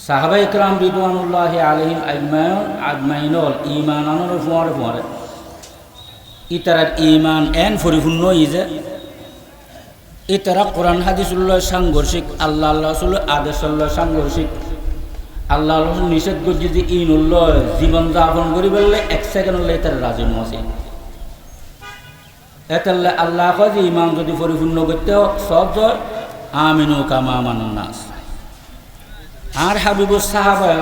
সাহাবায়ে কেরাম রিদওয়ানুল্লাহি আলাইহিম আজমাইনুল ঈমান আনর ফুয়ারে ইতারার ঈমান এন পরিপূর্ণ ইজে ইতারা কোরআন হাদিসুল্লাহ সাংঘর্ষিক আল্লাহ রাসূল আদেশুল্লাহ সাংঘর্ষিক আল্লাহ রাসূল নিষেধ করে যদি ইনুল্লাহ জীবন যাপন করি বললে এক সেকেন্ড হলে তার রাজি নসি এতাল্লাহ আল্লাহ কয় যে ঈমান যদি পরিপূর্ণ করতে সব জয় আমিনু কামা আমানান নাস আর হাবিবুস সাহাবা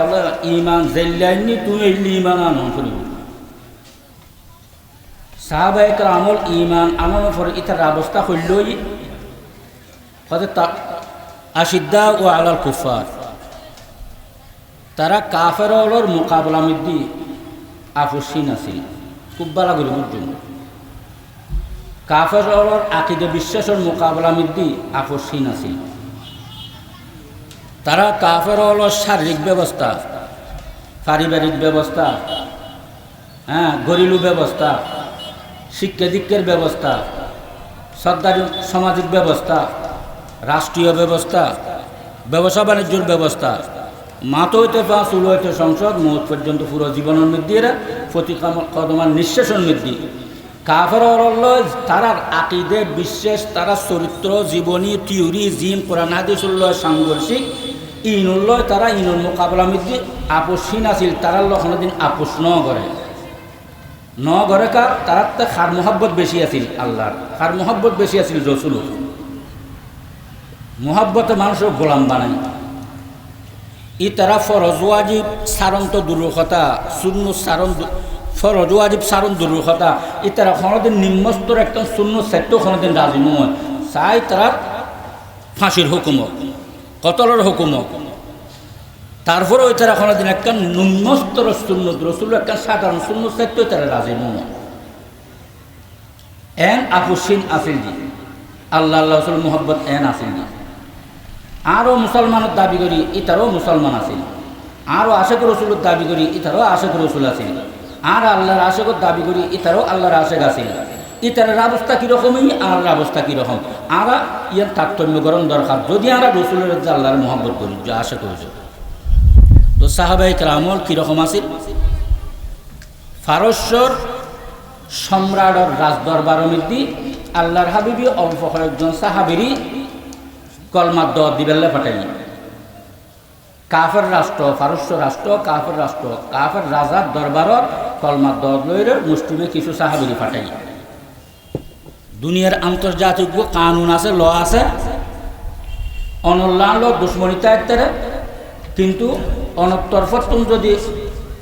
ঈমান জাল্লাইনি তুমি এই ঈমান আনো করিব সাহাবায়ে কেরামল ঈমান আনানোর পরে ইতার অবস্থা হইলই হযরত আশিদ্দা ও আলাল কুফার তারা কাফেরর মোকাবেলা মধ্যে আপসীন আছিল খুব ভালো করে বুঝুন কাফেরর আকীদা বিশ্বাসের মোকাবেলা মধ্যে আপসীন আছিল তারা কাফেরর শারীরিক ব্যবস্থা পারিবারিক ব্যবস্থা ঘরেলু ব্যবস্থা শিক্ষা দীক্ষার ব্যবস্থা সরকারি সামাজিক ব্যবস্থা রাষ্ট্রীয় ব্যবস্থা ব্যবসা বাণিজ্যের ব্যবস্থা মাত হইতে পা চুল হইতে সংসদ মৌত পর্যন্ত পুরো জীবনের মধ্যে এরা প্রতি কদমান নিঃশ্বাসের মধ্যে কাফের তারার আকীদে বিশ্বাস তারা চরিত্র জীবনী থিওরি জিম কোরআন হাদিসুল্লাহ সাংঘর্ষিক ইনুল্লাহ তারা ইনুর মোকাবেলা মধ্যে আপসীন আছিল তারা কোনোদিন আপোষ ন করে কার তার তো খার মোহাব্বত বেশি আছিল আল্লাহর খার মোহাব্বত বেশি আছিল রসুল মোহাব্বতে মানুষের গোলাম বানায় ই তারা ফরজ ওয়াজিব সারন্ত দুর্ঘটনা শূন্য সারণ ফরজ ওয়াজিব সারণ দুর্ঘটনা ই তারা কোনোদিন নিম্নস্তর একটা শূন্য সেট কোনোদিন রাজি নয় চাই তারা ফাঁসির হুকুমত কতলের হুকুমত তারপরে ওই তারা কোনোদিন একটা নিম্নস্তর শূন্য রসুল একটা সাধারণ শূন্য সেট তারা রাজি নয় এন আপসীন আসিল জি আল্লাহ রসুল মোহাব্বত এন আসিল জি আরও মুসলমানের দাবি করি ইতারও মুসলমান আছিল আরও আশেক রসুলের দাবি করি ইতারও আশেক রসুল আছিল আর আল্লাহর আশেকের দাবি করি ইতারও আল্লাহর আশেক আছিল ইতারের অবস্থা কীরকমই আর অবস্থা কীরকম আর ইয়ার তারতম্যকরণ দরকার যদি আমরা রসুলের আল্লাহর মোহাব্বত করি যে আশা করি তো সাহাবায়ে কেরামল কীরকম আছিল ফারস্যর সম্রাটর রাজদরবারের মধ্যে আল্লাহর হাবিবি অল্প কয়েকজন সাহাবিরই কলমার দর দিবেল্লা পাঠাই কাফের রাষ্ট্র ফারস্য রাষ্ট্র কাফের রাজার দরবারত কলমার দর লইরে মুসলিমে কিছু সাহাবিরি পাঠাই দুনিয়ার আন্তর্জাতিক কানুন আছে ল আছে অনল্লাহ দুশ্মনিতা ইত্যাদি কিন্তু অনতরফতুন যদি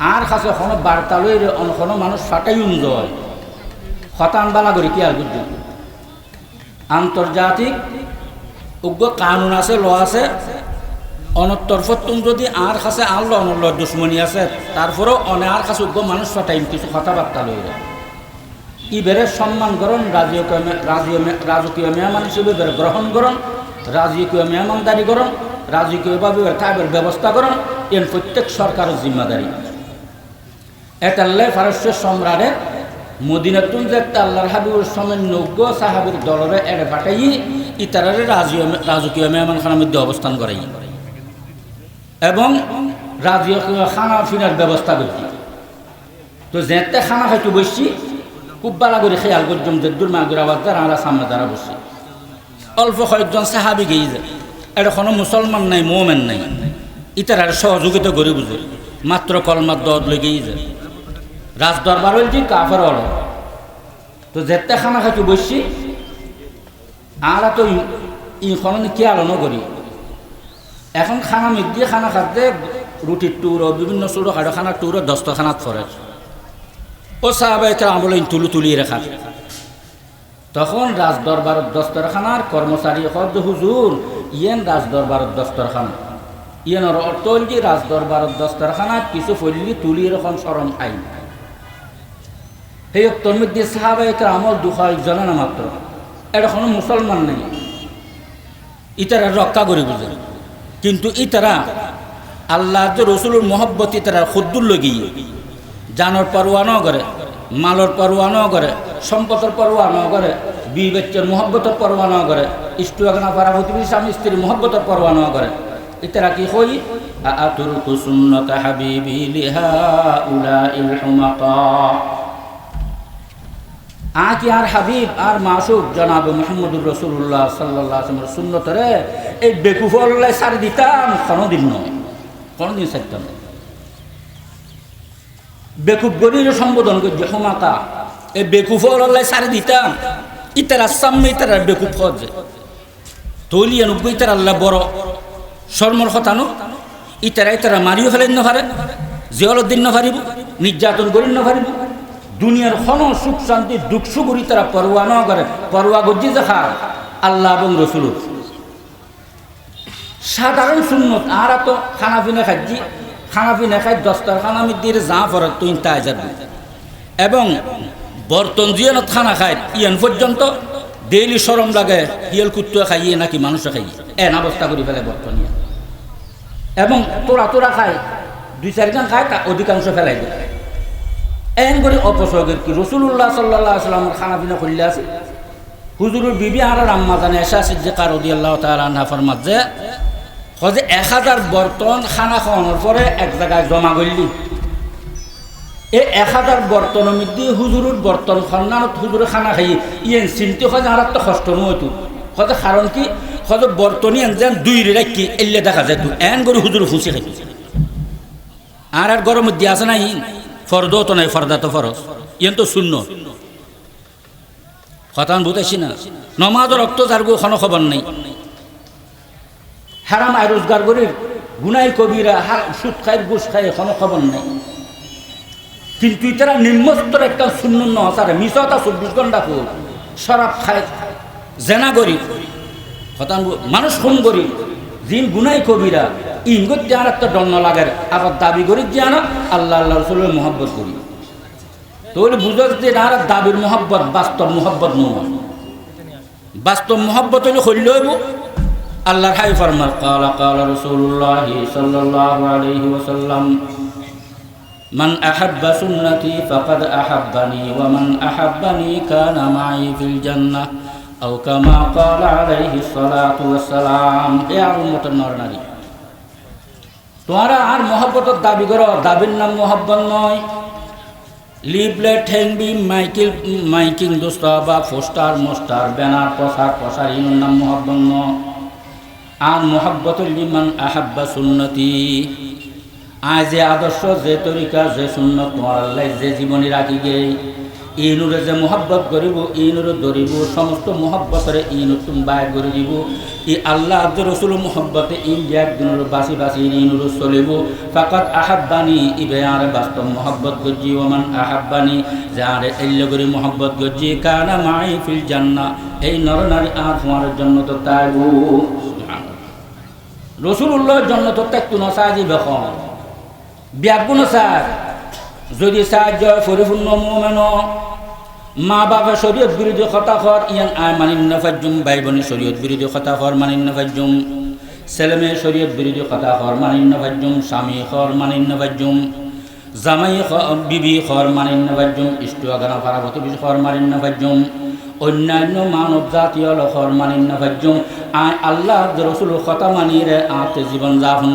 আর কাছে কোনো বার্তা লইরে কোনো মানুষ ফাটাই যায় হতান বালা করি কি আর বুঝলি আন্তর্জাতিক উগ্র কানুন আছে ল আছে অনতরফতুন যদি আর কাছে আল্লাহ অনল্লাহ দুশ্মনী আছে তারপরেও আর কাছে উগ্র মানুষ ফাটাই কিছু কথাবার্তা লইরে ইবেরে সম্মান গ্রহণ রাজকীয় মেহমান হিসেবে গ্রহণ করুন রাজকীয় মেহমানদারি করুন রাজকীয়ভাবে থাকবার ব্যবস্থা করুন এর প্রত্যেক সরকারের জিম্মাদারি এটাল্লে ফারস্যের সম্রাটের মদিনাতুন যে একটা আল্লাহর হাবিবুর সামান্যজ্ঞ সাহাবির দলরে এড়ে ফাটাই ইতারারে রাজকীয় মেহমানখানার মধ্যে অবস্থান করাই এবং রাজকীয় খানা ফিনার ব্যবস্থা করছি তো যেতে খানা খাইতে বসছি খুব ভালো করে খেয়াল করতাম যে দূর মাগুর আবার দ্বারা আমরা সামনে দ্বারা বসছি অল্প কয়েকজন সাহাবি গিয়ে যায় এটা কোনো মুসলমান নাই মোমেন নাই ইতার সহযোগিতা করে বুঝে মাত্র কলমার দর লেগেই যায় রাজদরবার হইল কাফের হল তো যেতে খানা খাইতে বসছি আমরা তো ইখন কি আলোনো করি এখন খানা মিডিয়ে খানা খাতে রুটির টুর বিভিন্ন ছোটো খাটো খানার টুরও দস্তখানাত পড়ে ও সাহাবায়ে কেরাম বলে তুলিয়ে রাখা তখন রাজদরবারের দস্তরখানার কর্মচারী হদ হুজুর ইয়েন রাজদরবারের দস্তরখানা ইয়েনের অর্থ হল যে রাজদরবারের দস্তরখানা কিছু ফলি তুলিয়ে এখন শরম আইন সেই তোর মধ্যে সাহাবায়ে কেরামল 200 জনে না মাত্র এটা কোনো মুসলমান নেই ইতারা রক্ষা করে বুঝে কিন্তু ইতারা আল্লাহ রসুলের মোহব্বত ইতারা খুদ্দুর লগিয়ে জানোর পরোয়া ন করে মালর পরোয়া ন করে সম্পদের পরোয়া ন করে বি বাচ্চার মোহব্বতের পরোয়া ন করে স্টুয়াগনা পাড়া প্রতিবেশী স্বামী স্ত্রীর মোহব্বতের পরোয়া ন করে ইতারা কি হই আতুরকু সুন্নাত হাবিবি লিহাউলাইল হুমাকা আকি আর হাবিব আর মাসুক জনাব মুহাম্মদুর রাসূলুল্লাহ সাল্লাল্লাহু আলাইহি ওয়াসাল্লামের সুন্নতরে এই বেকুফল্লাই সারি দিতাম কোনদিন নয়, কোনদিন ছাড়তাম না। বেকুফ গরির সম্বোধন করছে হুমাকা, এই বেকুফল্লাই সারি দিতাম ইতারা সামনে ইতারা বেকুফ হচ্ছে তৈলিয়া নব্বই ইতারা আল্লাহ বড় শর্মর হতানো ইতারা ইতারা মারিও ফেলেন না পারে, জিয়ালুদ্দিন না পারিব, নির্যাতন করেন না পারিব, দুনিয়ার হন সুখ শান্তি দুঃখ সুগুরি তারা পরোয়া ন করে, পরোয়া গজ্জি যে খায় আল্লাহ এবং রসুল। সাধারণ সুন্নত আর তো খানা পিনা খাচ্ছি, খানা পিনা খাই দস্তার খানা দিয়ে যা ফরত তুই তাই যাবি এবং বর্তন জিয়ানত খানা খায় ইয়ান পর্যন্ত ডেইলি সরম লাগে হিয়েল কুত্তুয়া খাইয়ে নাকি মানুষে খাইয়ে এন অবস্থা করে ফেলে বর্তন এবং তোরা তোরা খায় দুই চারজন খায় তা অধিকাংশ ফেলাই দেয় এন করে অপসর্গের কি রসুল্লাহ সাল্লাল্লাহু আলাইহি ওয়াসাল্লামের খানা পিনা করলে আছে হুজুরের বিবি আর আম্মা জানে এসা সিদ্দিকা রাদিয়াল্লাহু তাআলা আনহা ফরমাত যে 1000 বর্তন খানা খাওয়ানোর পরে এক জায়গায় জমা করলি এই 1000 বর্তনের মধ্যে হুজুরের বর্তন খন্নানত হুজুরে খানা খাই ইয়েন চিনতে হয় আর তো কষ্ট নয়তো হয়তো কারণ কি হয়তো বর্তনই যেন দুই রাখি এলে দেখা যায় তুই এন করে হুজুর ফুসি খাই আর আর গরমের দিয়ে আছে না ফরদও তো নাই ফরদা তো ফরজ ইয়েন তো শূন্য কথা বুঝাইছি না নমাজও রক্ত যার কোনো খবর নেই হারাম আয় রোজগার করির গুনাই কবিরা সুদ খায় ঘুষ খায় কোনো খবর নেই কিন্তু তারা নিম্নস্তর একটা শূন্য নসারে মিশতা 24 ঘন্টা হোক শরাব খায় জেনা করি কথা মানুষ খুন করি জিন গুনাই কবিরা ইনগত আর একটা দণ্ড লাগার আবার দাবি করি যে না আল্লাহ আল্লাহ রসুলের মহব্বত করি তাহলে বুঝো যে আর দাবির মহব্বত বাস্তব মহব্বত নয় বাস্তব মহব্বত হইলে হইল আল্লাহর হাই ফরমান ক্বালা ক্বালা রাসূলুল্লাহ সাল্লাল্লাহু আলাইহি ওয়াসাল্লাম মান আহাব্বা সুন্নতি ফাকাদ আহাব্বানি ওয়া মান আহাব্বানি কানা মাই ফিল জান্নাহ আও কামা ক্বালা আলাইহি সালাতু ওয়াসসালাম। এ উম্মতের নরনারী তোমরা আর মহব্বতের দাবি করো, দাবির নাম মহব্বত নয়। লিফলেট হ্যাংবি মাইকিং দোস্ত বা পোস্টার মোস্টার ব্যানার প্রসার ইনুর নাম মহব্বত নয়। আর মহব্বতুল লিমান আহাব্বা সুন্নতি আয় যে আদর্শ যে তরিকা যে সুন্নত তোমার আল্লাহ যে জীবনী রাখি গে ইনুরে যে মহব্বত করিব ইনুরে ধরিব সমস্ত মহব্বতরে ইনু তুমি বাইর করে দিব ই আল্লাহ আব্দুর রসুল মহব্বতে ইন যে একদিনের বাসি বাসি ইনুরে চলিব ফাকাত আহাব্বানি ইবে আর বাস্তব মহব্বত গজ্জি ওমান আহাব্বানি যে আর এল্লে করে মহব্বত গজ্জি কানা মাই ফিল জান্নাহ এই নরনারী আর তোমার জন্য তো তাইব রসুল্লাহর জন্য তো ত্যাগতু না সাহায্য বেখন ব্যাগুণ স্যার যদি সাহায্য পরিপূর্ণ মোমেন মা বাবা শরীয়ত বিরোধী খতাখর ইয়ান আয় মানিন্নফাজুম ভাই বোন শরীয়ত বিরোধী খতাখর মানিন্নফাজুম ছেলে মেয়ে শরীয়ত বিরোধী খতাখর মানিন্নফাজুম স্বামী খর মানিন্নফাজুম জামাই বিবি খর মানিন্নফাজুম ইষ্টগানা ফারাবতী বিষ খর মানিন্নফাজুম অন্যান্য মানব জাতীয় লখর মানিন্নফাজুম আয় আল্লাহ রসুলের কথা মানিরে আতে জীবন যাপন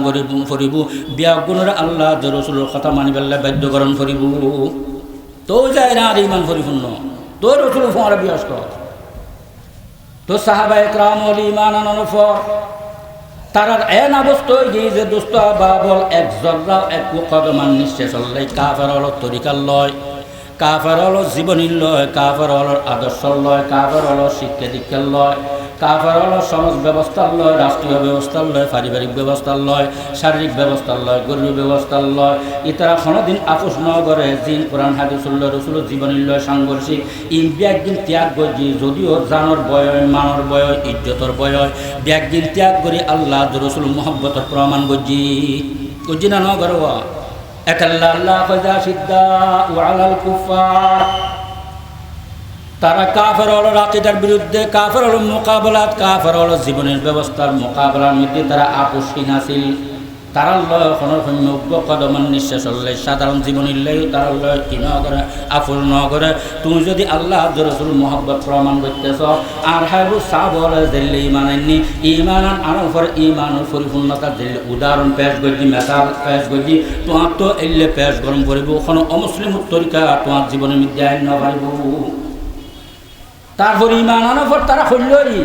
করিব বিয়াগুণের আল্লাহ রসুলের কথা মানিবেলা বাধ্যকরণ করিব তো যায় না আর ইমান পরিপূর্ণ তো রসুল ফোঁড়া ব্যস্ত তো সাহাবা একরাম ইমান আনানোর পর তারা এন অবস্থা গিয়ে যে দুস্থ বাবল এক জর্রা এক কদমান নিঃশেষ হল্লাই কাফের হল তরিকার লয় কাফের হল জীবনীর লয় কাফের হল আদর্শ লয় কাফের হল শিক্ষা দীক্ষার লয় কাফের হল সমাজ ব্যবস্থার লয় রাষ্ট্রীয় ব্যবস্থার লয় পারিবারিক ব্যবস্থার লয় শারীরিক ব্যবস্থার লয় গরীব ব্যবস্থার লয় ইতারা কোনোদিন আপোষ ন করে জিন কোরআন হাদিসুল্লাহ রসুলের জীবনীর লয় সাংঘর্ষিক একদিন ত্যাগ করছি যদিও জানর বয় মানর বয় ইজ্জতর বয় একদিন ত্যাগ করি আল্লাহ রসুল মোহব্বতের প্রমাণ করছি না ন করবা একাল্লা আল্লাহ ফজা সিদ্ধা ওয়ালাল কুফার তারা কাফের হল আকিদার বিরুদ্ধে কাফের হল মোকাবেলাত কাফের হল জীবনের ব্যবস্থার মোকাবেলার মধ্যে তারা আপোষহীন আছিল তারা অজ্ঞ কদমান নিঃশ্বাস হলে সাধারণ জীবনীলেও তারা কি ন করে আফুল ন করে। তুমি যদি আল্লাহ রসুল মোহাব্বত প্রমাণ করতেছ আর হাবু সাবলে দিল্লি ইমানান্নি ইমান আনার পর ইমানের পরিপূর্ণতা দিল্লি উদাহরণ পেশ করছি মেসাল পেশ করছি তোমার তো এলে পেশ গরম করিব কোনো অমুসলিম তরিকা তোমার জীবনের মধ্যে আইন না পারিব। তারপর ইমান আনার পর তারা হইলই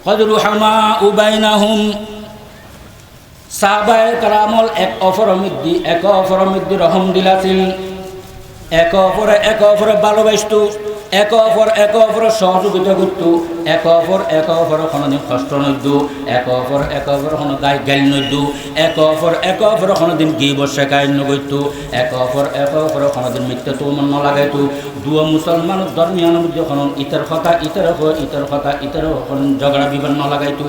হযরু হামা উবাইনাহুম সাহাবায়ে কেরামল এক অপরের মধ্যে রহম দিলাছিল, এক অপরে ভালোবাসত, এক অপর সহযোগিতা করত, এক অপর কোনোদিন কষ্ট নইত, এক অপর কোনো গাইল নইত, এক অপর কোনোদিন গিবত শেখায় নগৈত, এক অপর কোনোদিন মিথ্যা তো মন লাগাইত। দুয়া মুসলমান ধর্মীয়ানের মধ্যে কোনো ইতার কথা কোনো ঝগড়া বিবাদ ন লাগাইত।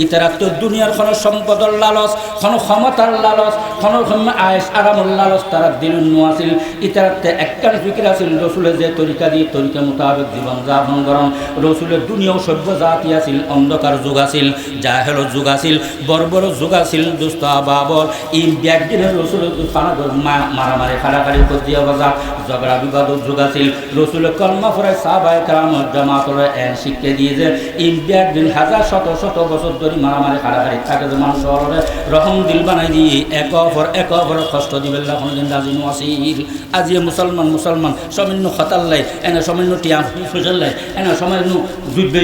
ইতারা তো দুনিয়ার কোনো সম্পদের লালচ, কোনো ক্ষমতার লালচ, কোনো আয়েস আরামর লালচ তারা দিল নোয়াছিল। ইতারাতে একখান ফিকির আছিল রসুলের যে তরিকা দিয়ে তরিকা মোতাবেক জীবন যাপন করেন। রসুলের দুনিয়াও সভ্য জাতি আছিল, অন্ধকার যুগ আছিল, জাহেলের যুগ আছিল, বর্বর যুগ আছিল। দুস্থ বাবর এই ব্যাগদিনের রসুলের মারামারি খাড়াখাড়ি কজিয়া বাজা ঝগড়া বিবাদের যুগ আছিল। রসুলের কলমা পরে সাহাবায়ে কেরাম জামাতরে এন শিক্ষা দিয়ে যে এই ব্যাগদিন হাজার শত বছর ধরে মারামারি খাড়াখাড়ি থাকে যে মানুষ রহম দিল বানাই দিয়ে এক অপর কষ্ট দিবেন কোনোদিন রাজি নোয়াছিল। আজি মুসলমান সামান্য খতাল্লাই এনে সামান্য টিয়া ফুসাল্লাই এনে সামান্য যুদ্ধ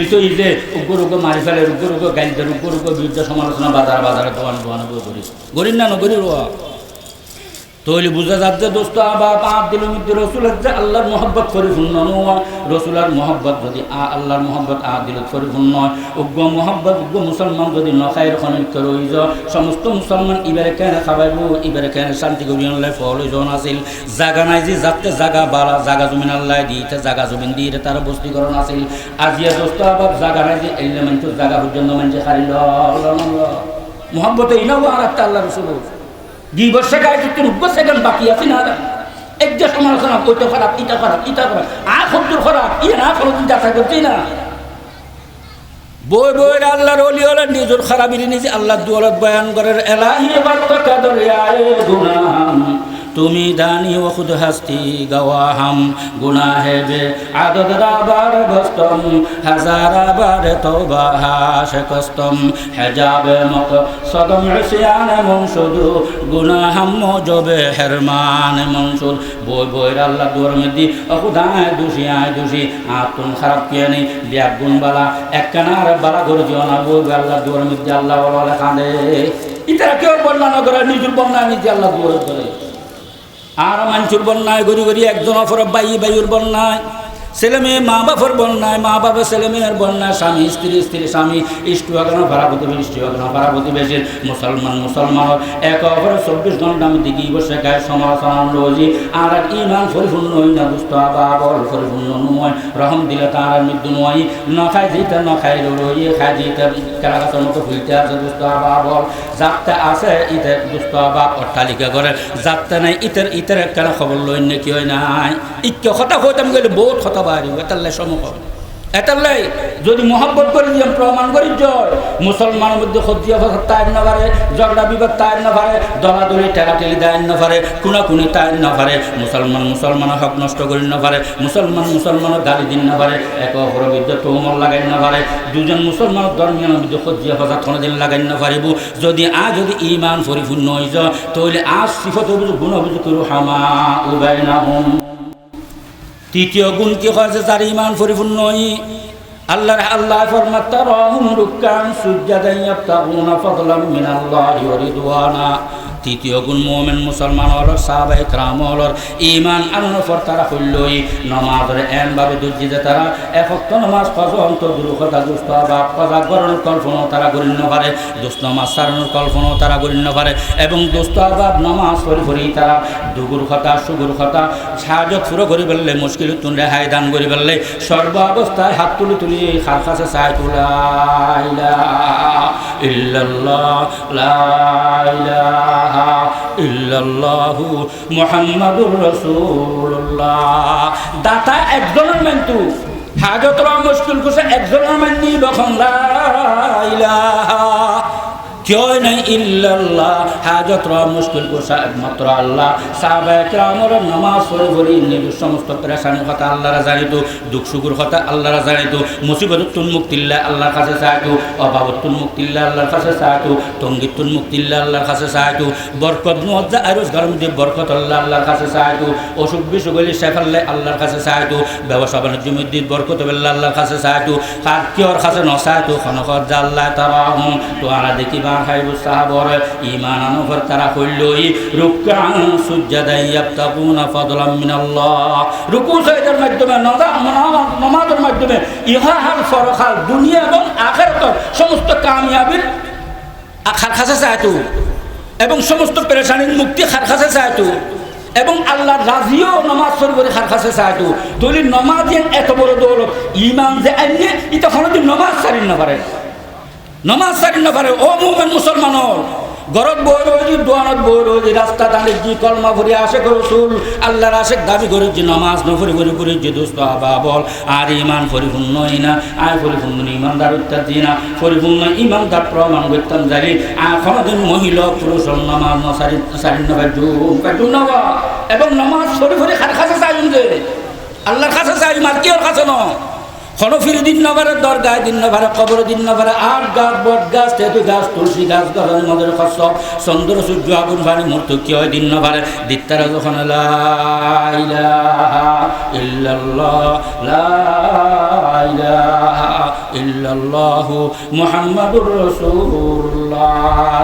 যে উগ্র মারি ফেলে উগ্র গাইদের উগ্র বিরুদ্ধে সমালোচনা বাজারে দোয়ান করি গরিব না নগরী রোয়া তৈলি বুঝা যাচ্ছে দোস্ত আবার পাপ দিল মধ্যে রসুলের যে আল্লাহর মহব্বত পরিপূর্ণ নয়। রসুলার মহব্বত যদি আল্লাহর মহব্বত দিল পরিপূর্ণ নয়, উগ্র মহব্বত উগ্র মুসলমান যদি নখাইর খনিক রই সমস্ত মুসলমান ইবারে কেন খাবাইব, ইবারে কেন শান্তি করি আল্লাহ ফল জন আছিল। জাগা নাই যে যাতে জাগা বাড়া জাগা জমিন আল্লাহ দিতে জাগা জমিন দিয়ে তার বস্তিকরণ আছিল। আজিয়া দোস্ত আবার জাগা নাই যে এলে মানুষ জাগা পর্যন্ত মানুষে হারিল মহব্বত ইনাও আর একটা আল্লাহ রসুল 2 বছর গায়ে কিন্তু 2 বছর বাকি আছে না একটা সমালোচনা করতে খারাপ ইটা খারাপ আর সত্তর খারাপ না কোনো যাচাই করছি না বই আল্লাহর ওলি হলে নিজের খারাপি নিজে আল্লাহ দুয়ালত বয়ান করার এলাহি তুমি দানি ও খুদ হাস্তি গওয়াহাম গুনাহে বে আদদ রাবার বস্তম হাজারাবার তওবা হাশকস্তম হিজাবে মক সদম ইসয়ান মনসুদু গুনাহাম মজবে হেরমান মনসুদ বই আল্লাহ দুয়ার মধ্যে খুদায় দোষী আতুন খারাপ কিয়ানি বিয়া গুণ বালা একখানার বালা করে দিও না বই আল্লাহ দুয়ার মধ্যে আল্লাহ ওয়ালা কাঁদে ইতারা কেউ বর্ণনা করে নিজের বর্ণনা নিজে আল্লাহ দুয়ার করে আর মানুষের বন্যায় গড়ি একজন অপর বাইর বন্যায় ছেলে মেয়ে মা বাপের বন্যায় মা বাপের ছেলে মেয়ের বন্যায় স্বামী স্ত্রী স্বামী ইষ্ট আগানো ভাড়া প্রতিবেশী ইষ্ট আগানো ভাড়া প্রতিবেশীর মুসলমান এক অপরে 24 ঘন্টা আমি দিকে বসে গায়ে সমালোচনা রোজি আর ইমান পরিপূর্ণ হই না দুস্থ বাবল পরিপূর্ণ নয় রহম দিলে তার মৃত্যু নয় ন খাই দিতে ন খাই রইয়ে খাই দিতে কেরাগাছের মতো ভুলতে আছে দুস্থ বাবল যাতে আছে ইতে দুস্থ বাপ অট্টালিকা করে যাতে নাই ইতের কেন খবর লই নে কি হয় নাই ইকে কথা হইতাম গেলে বহুত কথা বাড়ি এটাল্লাই সমকম এটাল্লাই যদি মহব্বত করে দিয়ে প্রমাণ করি জয় মুসলমানের মধ্যে খদ্দিয়া ভাষা তাইর না পারে ঝগড়া বিবাদ তাইর না পারে দলাদলি টেলাটেলি দেয় না পারে খুনাখুনি তাইর না পারে মুসলমানের হক নষ্ট করি না পারে মুসলমানের গালি দিন না পারে এক অপরের বিরুদ্ধে তৌমল লাগাই না পারে দুজন মুসলমানের ধর্মীয় বিরুদ্ধে খদ্দিয়া ভাষা কোনোদিন লাগাই না পারিব যদি ইমান পরিপূর্ণ হয়ে যায় তাহলে সিফত অভিযোগ গুণ অভিযোগ করু হামা উবাই না হুম। তৃতীয় গুণ কি হয় যে যার ইমান পরিপূর্ণ আল্লাহ ফরমাত তারাহুম রুকআন সুজদান ইয়াবতাগুনা ফাদলাম মিনাল্লাহি ওয়া রিদওয়ানা। তৃতীয় গুণ মুমিন মুসলমান হলর সাহাবায়ে কেরাম হলর ইমান আনার পর তারা হইলই নামাজের এমভাবে দুর্জিতে তারা এক ওয়াক্ত নামাজ পর্যন্ত দুরুখতা দুষ্ট বা কজা গরণের কল্পনাও তারা করিন না পারে দুষ্ট নামাজ সারানোর কল্পনাও তারা করিন না পারে এবং দুষ্ট আবাব নামাজ পড়ি তারা দুগুর কথা সুগুর কথা সাহায্য পুরো করি ফেললে মুশকিল তুন রেহাই দান করি ফেললে সর্ব অবস্থায় হাত তুলি খার কাছে চাই তুলা ইল্লাল্লাহ লা ইলাহা ইল্লাল্লাহু মুহাম্মাদুর রাসূলুল্লাহ। দাতা একজনের মেন্তু হাজতরা মুশকিল কুছে একজনের মেন্নি বখন লা ইলাহা কেউ নাই ইল্লাল্লাহ, হাজত র মুশকিল কুশা একমাত্র আল্লাহ। সাহাবায়ে কেরামের নামাজ পড়ে পড়ে নিজের সমস্ত পেরেশানির কথা আল্লাহরা জানিত, দুঃখ সুখের কথা আল্লাহরা জানিত, মুসিবতুন মুক্তিল্লাহ আল্লাহর কাছে চাইতো, অভাবতুন মুক্তিল্লাহ আল্লাহর কাছে চাইতো, তঙ্গিতুন মুক্তিল্লাহ আল্লাহর কাছে চাইতো, বরকত মুআজ্জা আর রোজগার মধ্যে বরকত আল্লাহর কাছে চাইতো, অসুখ বিসুখ হইলে শেফাল্লাহ আল্লাহর কাছে চাইতো, ব্যবসা বাণিজ্য মধ্যে বরকত আল্লাহর কাছে চাইতো, আর কেউর কাছে নচাইতো খনকত জাল্লাহ তারাহুম। তো আরা দেখিবা খাইবু সাহাবর ঈমান আনফর তারা কইলই রুকআন সুজদাই ইয়াবতাগুনা ফাদলাম মিনাল্লাহ। রুকু সাজদার মাধ্যমে নামাজের মাধ্যমে ইহা ফরখাল দুনিয়া এবং আখিরাতের সমস্ত কামিয়াবির আখার কাছে চাইতো এবং সমস্ত পেরেশানির মুক্তি খার কাছে চাইতো এবং আল্লাহর রাজিও নামাজ পড়ে খার কাছে চাইতো। দলি নামাজ এত বড় দৌলত, ঈমান যে আইনে এটা কোনোদিন নামাজ ছাড়িন না পারে, নামাজ ছাড়িন না পারে। ও মুমিন মুসলমানর গরত বই রয়েছি, দোয়ানত বই রয়েছি, রাস্তা দাঁড়িয়ে জি কলমা ভরি আশেক রসুল আল্লাহর আশেক দাবি করে যে নামাজ নফরি ভরি করে যে দোস্ত আবা বল আর ইমান পরিপূর্ণই না, আয় পরিপূর্ণ ইমানদার উত্তর না, পরিপূর্ণ ইমানদার প্রমাণ করতাম জানি কোনোদিন মহিলা পুরুষ নামাজ সারিন নবা এবং নামাজ সরি ভরি খার কাছে চাই যে আল্লাহর কাছে চাই, মার কেউ কাছে ন খনফির দিন নবারে দরগায় দিন নবারে কবর দিন নবারে আট গাছ বট গাছ তেঁতু গাছ তুলসী গাছ গরম মদের কসব চন্দ্র সূর্য আগুন পানি মূর্ত কি হয় দিন নবারে দিত্তারা যখন লা ইলাহা ইল্লাল্লাহ লা ইলাহা ইল্লাল্লাহু মুহাম্মাদুর রাসূলুল্লাহ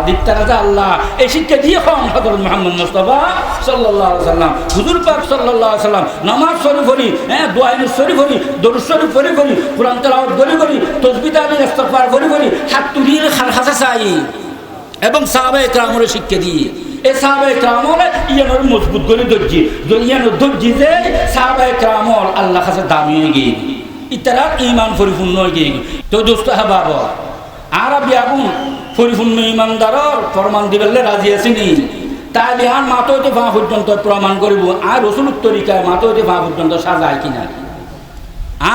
দিত্তারা যা আল্লাহ এই শিক্ষা দিয়ে হন হযরত মুহাম্মদ মুস্তাফা সাল্লাল্লাহু আলাইহি ওয়াসাল্লাম হুজুর পাক সাল্লাল্লাহু আলাইহি ওয়াসাল্লাম নামাজ শরীফ পড়ি, দোয়া শরীফ পড়ি, দরুদ শরীফ পড়ি, কুরআন তেলাওয়াত করি, তাসবিহ তাহলিল ইস্তিগফার করি, হাত তুলিয়ে খার কাছে চাই এবং সাহাবায়ে কেরামের শিক্ষা দিয়ে এই সাহাবায়ে কেরামের ইয়ানোর মজবুত করে ধরছি, ইয়ানোর ধরছি যে সাহাবায়ে কেরামের আল্লাহর কাছে দামি হয়ে গিয়ে ইতারা ঈমান পরিপূর্ণ হয়ে গিয়ে। তো দোস্ত হাবাব আরবি আগুন পরিপূর্ণ ঈমানদারর প্রমাণ দিবেলে রাজি আছেনি, তাই বিহান মাথা হইতে পা পর্যন্ত প্রমাণ করিব আর রসুলের তরিকায় মাথা হইতে পা পর্যন্ত সাজায় কিনা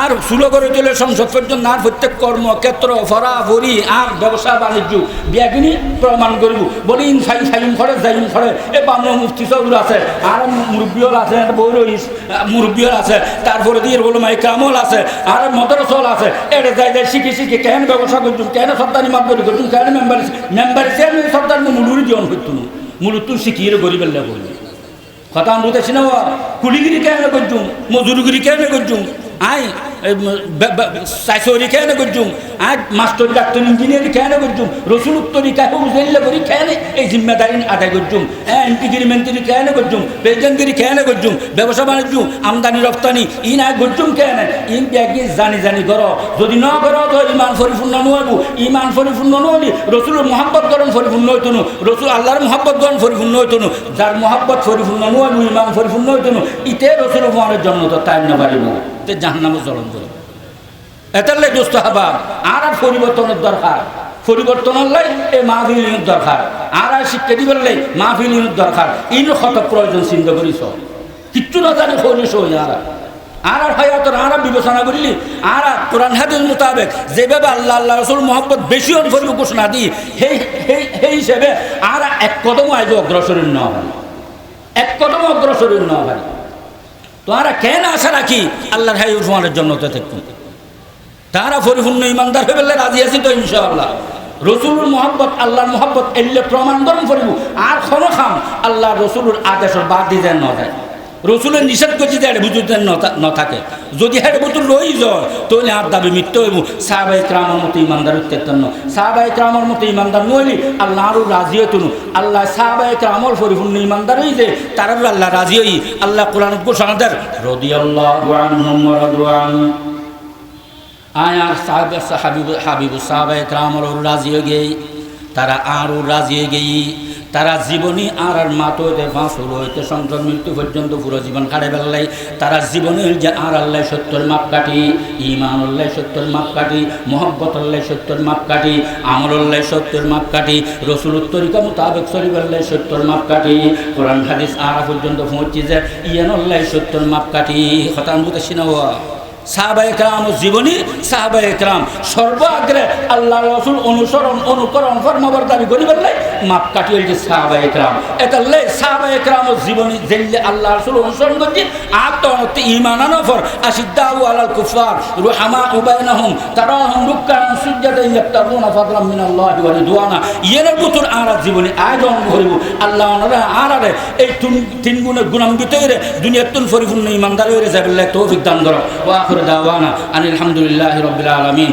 আর সুলো করে চলে সংসদ পর্যন্ত আর প্রত্যেক কর্মক্ষেত্র ফরাফরি আর ব্যবসা বাণিজ্য বিয়াগিনী প্রমাণ করিব বলি সাইম করে যাইম করে এ বামন মুফতি চৌধুর আছে আর মুরব্বীর আছে বৌর মুরব্বীর আছে তারপরে দিয়ে বলো মাই কামল আছে আর মদরসল আছে এটা যাই যাই শিখি কেন ব্যবসা করছুন কেন সর্দারি মাপবরি করছুন কেন মেম্বার সর্দার মুলুরি জীবন করতুন মুলুর শিখিয়ে গরিবের বলি কথা বুঝেছি না কুলিগিরি কেন করছুন মজুরিগিরি কেন করছুন আই সাইসরি কেন করছুম আজ মাস্টার ডাক্তার ইঞ্জিনিয়ার কেন করছুম রসুল তরিকায় বুঝাইলে করি কেন এই জিম্মেদারি আদায় করছুম এমপিগিরি মেন্ত্রী কেন করছুম প্রেসিডেন্টগিরি কেন করছুম ব্যবসা বাণিজ্য আমদানি রপ্তানি ইন আয় করছুম কেন ইন ব্যাগি জানি করো যদি ন করো তো ইমান পরিপূর্ণ নহব ইমান পরিপূর্ণ নহলি রসুলের মহাব্বত গরম পরিপূর্ণ হইতো না রসুল আল্লাহর মহাব্বত গরম পরিপূর্ণ হইতো না যার মহাব্বত পরিপূর্ণ নহব ইমান পরিপূর্ণ হইতো না ইতে রসুল মহানের জন্য তো তাই না পারিব জাহান্নামে জ্বলন করে এটালে দোস্ত হাবা আর পরিবর্তনের দরকার পরিবর্তনের লাই এই মাহফিলের দরকার আর শিক্ষা দিবার লাই মাহফিলের দরকার ইন কত প্রয়োজন চিন্তা করিস কিচ্ছু না জানি করিস আর হায়াতর আর বিবেচনা করিলি আর কোরআন হাদিস মোতাবেক যেভাবে আল্লাহ রসুল মোহাম্মদ বেশি অনুভব ঘোষণা দিই সেই হিসেবে আর এক কদম আজ অগ্রসরের ন হয় এক কদম অগ্রসরের ন হয় তোমরা কেন আশা রাখি আল্লাহর হাই উসমানের জন্য তো থাকুন তারা পরিপূর্ণ ইমানদার হয়ে বললে রাজি আছি তো ইনশাআল্লাহ রসুলুর মোহাব্বত আল্লাহর মোহাব্বত এলে প্রমাণ করুন করিব আর কোনো খাম আল্লাহ রসুলের আদেশের বাদ দিতে ন যায় রসুলের নিষেধ করছি যে হেড বুঝতে ন থাকে যদি হেড বুতুর রই যায় তাহলে আর দাবি মৃত্যু হইব সাহাবায়ে কেরামের মতো ইমানদার উত্তেন্ন সাহাবায়ে কেরামের মতো ইমানদার নইলি আল্লাহ আরও রাজি হইতুন আল্লাহ সাহাবায়ে কেরামের পরিপূর্ণ ইমানদার হই যে তারা আল্লাহ রাজি হই আল্লাহ কোরআন ঘোষণা দেন রাদিয়াল্লাহু আনহুম ওয়া রাদু আন আয়ার হাবিবু সাহাবায়ে কেরামের রাজি হয়ে গেই তারা আরও রাজি হয়ে গেই তারা জীবনী আর মাতো হইতে ফাঁসুল হইতে সংসার মৃত্যু পর্যন্ত পুরো জীবন কাটে বেললাই তারা জীবনের যে আর আল্লাহ সত্যের মাপকাঠি ইমান আল্লাহ সত্যের মাপকাঠি মোহব্বত আল্লাহ সত্যের মাপকাঠি আমল আল্লাহ সত্যের মাপকাঠি রসুলের তরিকা মোতাবেক শরীফ আল্লাহ সত্যের মাপকাঠি কোরআন হাদিস আর পর্যন্ত পৌঁছি যে ইয়ান আল্লাহ সত্যের মাপকাঠি হতান বুঝে সিনাওয়া সাহাবায়ে কেরাম জীবনী, সাহাবায়ে কেরাম সর্বাগ্রে আল্লাহ রাসূল অনুসরণ অনুকরণ ফরমাবার দাবি করিবার লাই মাপ কাটিয়ে যে সাহাবায়ে কেরাম এটা লে সাহাবায়ে কেরাম জীবনী যেলে আল্লাহ রাসূল অনুসরণ করছে আত্মনতে ঈমান আনফর আশিদ্দাউ আলাল কুফার রুহামা বাইনাহুম তারাহুম রুকআন সুজদান ইয়াবতাগুনা ফাদলাম মিনাল্লাহি ওয়া রিদওয়ানা ইয়ের বুতুর আর জীবনী আয়োজন করিব আল্লাহ ওনারা আরারে এই তিন গুণে গুণান্বিত হয়ে দুনিয়াতুল পরিপূর্ণ ঈমানদার হয়ে যাবে তৌফিক দান করো ওয়া আখির দাওয়ানা আলহামদুলিল্লাহি রাব্বিল আলামিন।